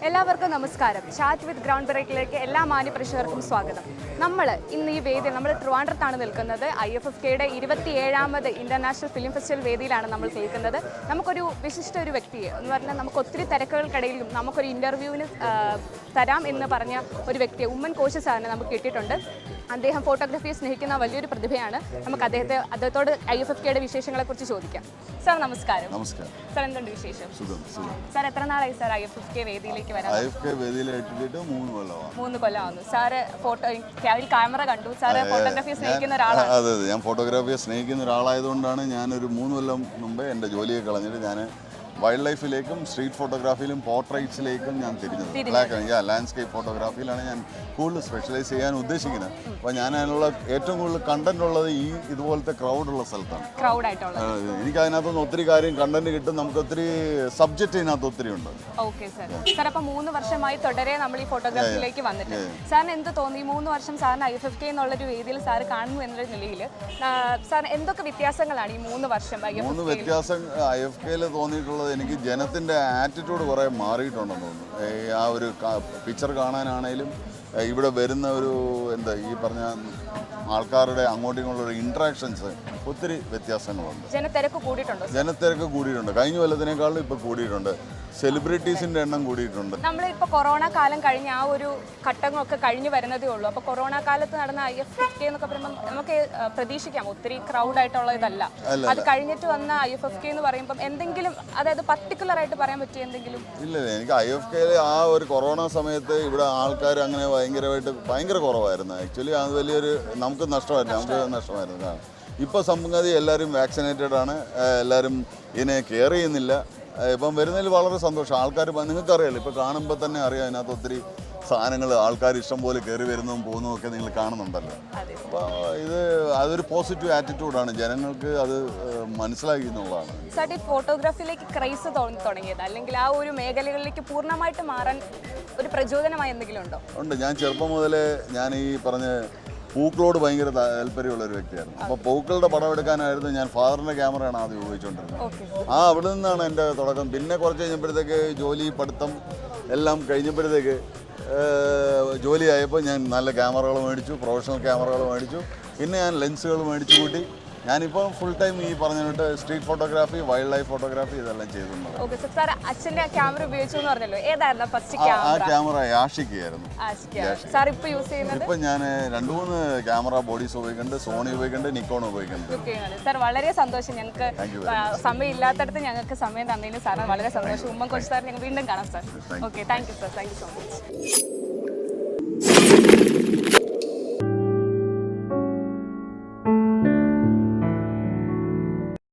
എല്ലാവർക്കും നമസ്കാരം. Chat with ground ബ്രേക്കിലേക്ക് എല്ലാ മാന്യപ്രേക്ഷകർക്കും സ്വാഗതം. നമ്മൾ ഇന്ന് ഈ വേദി ട്രിവാൻഡ്രത്താണ് നിൽക്കുന്നത്. IFFKയുടെ 27ാമത് ഇന്റർനാഷണൽ ഫിലിം ഫെസ്റ്റിവൽ വേദിയിലാണ് നമ്മൾ കേൾക്കുന്നത്. നമുക്കൊരു വിശിഷ്ട ഒരു വ്യക്തിയെ എന്ന് പറഞ്ഞാൽ നമുക്ക് ഒത്തിരി തിരക്കുകൾക്കിടയിലും നമുക്കൊരു ഇന്റർവ്യൂവിന് തരാം എന്ന് പറഞ്ഞ ഒരു വ്യക്തിയെ ഉമ്മൻ കോശി സാറിനെ നമുക്ക് കിട്ടിയിട്ടുണ്ട്. അദ്ദേഹം ഫോട്ടോഗ്രാഫിയെ സ്നേഹിക്കുന്ന വലിയൊരു പ്രതിഭയാണ്. നമുക്ക് അദ്ദേഹത്തോട് IFFKയുടെ വിശേഷങ്ങളെക്കുറിച്ച് ചോദിക്കാം. സാർ നമസ്കാരം. നമസ്കാരം. സാർ എന്തുണ്ട് വിശേഷം? സാർ എത്ര നാളായി സാർ IFFK വേദിയിലേക്ക് വരാൻ? IFFK വേദിയിലേക്ക് 3 കൊല്ലമാകുന്നു. സാറ് ക്യാമറ കണ്ടു. സാറ് ഫോട്ടോഗ്രാഫിയെ സ്നേഹിക്കുന്ന ഒരാളാണ്. അതെ, ഞാൻ ഫോട്ടോഗ്രാഫിയെ സ്നേഹിക്കുന്ന ഒരാളായതുകൊണ്ടാണ് ഞാനൊരു 3 കൊല്ലം മുമ്പേ എൻ്റെ ജോലിയെ കളഞ്ഞിട്ട് ഞാൻ വൈൽഡ് ലൈഫിലേക്കും സ്ട്രീറ്റ് ഫോട്ടോഗ്രാഫിയിലും പോർട്രേറ്റ്സിലേക്കും ഞാൻ തിരിഞ്ഞത്. ലാൻഡ്സ്കേപ്പ് ഫോട്ടോഗ്രാഫിയിലാണ് ഞാൻ കൂടുതൽ സ്പെഷ്യലൈസ് ചെയ്യാൻ ഉദ്ദേശിക്കുന്നത്. അപ്പോൾ ഞാൻ അതിനുള്ള ഏറ്റവും കൂടുതൽ കണ്ടന്റ് ഉള്ളത് ഈ ഇതുപോലത്തെ ക്രൗഡുള്ള സ്ഥലത്താണ്. എനിക്ക് അതിനകത്തുനിന്ന് ഒത്തിരി കാര്യം കണ്ടന്റ് കിട്ടും. നമുക്ക് ഒത്തിരി സബ്ജക്റ്റ് ഇതിനകത്ത് ഒത്തിരി ഉണ്ട്. Okay sir. സാർ അപ്പോൾ 3 വർഷമായി തുടരെ നമ്മൾ ഈ ഫോട്ടോഗ്രാഫിയിലേക്ക് വന്നിട്ട് സാറിന് എന്ത് തോന്നി? 3 വർഷം സാറിന് IFFK എന്നുള്ളൊരു വേദിയിൽ സാർ കാണുന്നു എന്നുള്ള നിലയിൽ സാർ എന്തൊക്കെ വ്യത്യാസങ്ങളാണ് ഈ 3 വർഷം? 3 വ്യത്യാസം IFFKയിൽ തോന്നിയിട്ടുള്ളത് എനിക്ക് ജനത്തിൻ്റെ ആറ്റിറ്റ്യൂഡ് കുറേ മാറിയിട്ടുണ്ടെന്ന് തോന്നുന്നു. ആ ഒരു പിക്ചർ കാണാനാണേലും ഇവിടെ വരുന്ന ഒരു ഈ പറഞ്ഞ ആൾക്കാരുടെ അങ്ങോട്ടും ഇങ്ങോട്ടുള്ള ഇൻട്രാക്ഷൻസ് ഒത്തിരി വ്യത്യാസങ്ങളുണ്ട്. ജനത്തിരക്ക് കൂടിയിട്ടുണ്ട്. കഴിഞ്ഞ കൊല്ലത്തിനേക്കാളും ഇപ്പോൾ കൂടിയിട്ടുണ്ട്. സെലിബ്രിറ്റീസിൻ്റെ എണ്ണം കൂടിയിട്ടുണ്ട്. നമ്മളിപ്പോൾ കൊറോണ കാലം കഴിഞ്ഞ് ആ ഒരു ഘട്ടങ്ങളൊക്കെ കഴിഞ്ഞ് വരുന്നതേ ഉള്ളൂ. അപ്പോൾ കൊറോണ കാലത്ത് നടന്ന IFFK എന്നൊക്കെ പറയുമ്പോൾ നമുക്ക് പ്രതീക്ഷിക്കാം ഒത്തിരി ക്രൗഡായിട്ടുള്ള ഇതല്ല. അത് കഴിഞ്ഞിട്ട് വന്ന IFFK എന്ന് പറയുമ്പോൾ എന്തെങ്കിലും അതായത് പർട്ടിക്കുലർ ആയിട്ട് പറയാൻ പറ്റിയ എന്തെങ്കിലും? ഇല്ല, എനിക്ക് IFFKയിൽ ആ ഒരു കൊറോണ സമയത്ത് ഇവിടെ ആൾക്കാർ അങ്ങനെ ഭയങ്കര കുറവായിരുന്നു. ആക്ച്വലി അത് വലിയൊരു നമുക്ക് നഷ്ടമായിരുന്നു. ഇപ്പോൾ സംഗതി എല്ലാവരും വാക്സിനേറ്റഡ് ആണ്. എല്ലാവരും ഇതിനെ കെയർ ചെയ്യുന്നില്ല. ഇപ്പം വരുന്നതിൽ വളരെ സന്തോഷം. ആൾക്കാർ നിങ്ങൾക്കറിയാമല്ലോ, ഇപ്പോൾ കാണുമ്പോൾ തന്നെ അറിയാം അതിനകത്ത് ഒത്തിരി സാധനങ്ങൾ ആൾക്കാർ ഇഷ്ടം പോലെ കയറി വരുന്നതും പോകുന്നതും ഒക്കെ നിങ്ങൾ കാണുന്നുണ്ടല്ലോ. അപ്പോൾ അതൊരു പോസിറ്റീവ് ആറ്റിറ്റ്യൂഡാണ്. ജനങ്ങൾക്ക് അത് മനസ്സിലാക്കി എന്നുള്ളതാണ്. സാർ, ഈ ഫോട്ടോഗ്രാഫിയിലേക്ക് ക്രൈസ് തുടങ്ങിയത് അല്ലെങ്കിൽ ആ ഒരു മേഖലകളിലേക്ക് പൂർണ്ണമായിട്ട് മാറാൻ ഒരു പ്രചോദനമായി എന്തെങ്കിലും ഉണ്ടോ? ഉണ്ട്. ഞാൻ ചെറുപ്പം മുതലേ ഞാൻ ഈ പറഞ്ഞ പൂക്കളോട് ഭയങ്കര താല്പര്യമുള്ള ഒരു വ്യക്തിയായിരുന്നു. അപ്പോൾ പൂക്കളുടെ പടം എടുക്കാനായിരുന്നു ഞാൻ ഫാദറിൻ്റെ ക്യാമറയാണ് ആദ്യം ഉപയോഗിച്ചുകൊണ്ടിരുന്നത്. അവിടെ നിന്നാണ് എൻ്റെ തുടക്കം. പിന്നെ കുറച്ച് കഴിഞ്ഞപ്പോഴത്തേക്ക് ജോലി പഠിത്തം എല്ലാം കഴിഞ്ഞപ്പോഴത്തേക്ക് ജോലിയായപ്പോൾ ഞാൻ നല്ല ക്യാമറകൾ മേടിച്ചു, പ്രൊഫഷണൽ ക്യാമറകൾ മേടിച്ചു. പിന്നെ ഞാൻ ലെൻസുകൾ മേടിച്ചു കൂട്ടി. ഞാനിപ്പോൾ ഫുൾ ടൈം ഈ പറഞ്ഞിട്ട് street photography, wild life photography ഇതെല്ലാം ചെയ്തിട്ടുണ്ട്. ആ ക്യാമറ യാഷിക്കായിരുന്നു. ഇപ്പം ഞാൻ 2-3 ക്യാമറ ബോഡീസ് ഉപയോഗിക്കുന്നുണ്ട്. സോണി ഉപയോഗിക്കുന്നുണ്ട്, നിക്കോൺ ഉപയോഗിക്കുന്നുണ്ട്. സാർ, വളരെ സന്തോഷം. ഞങ്ങൾക്ക് സമയം ഇല്ലാത്തടത്ത് ഞങ്ങൾക്ക് സമയം തന്നതിന് സാറിന് വളരെ സന്തോഷം. ഉമ്മൻ കോശി സാർ, ഞങ്ങൾ വീണ്ടും കാണാം sir. Okay, thank you sir. Thank you so much.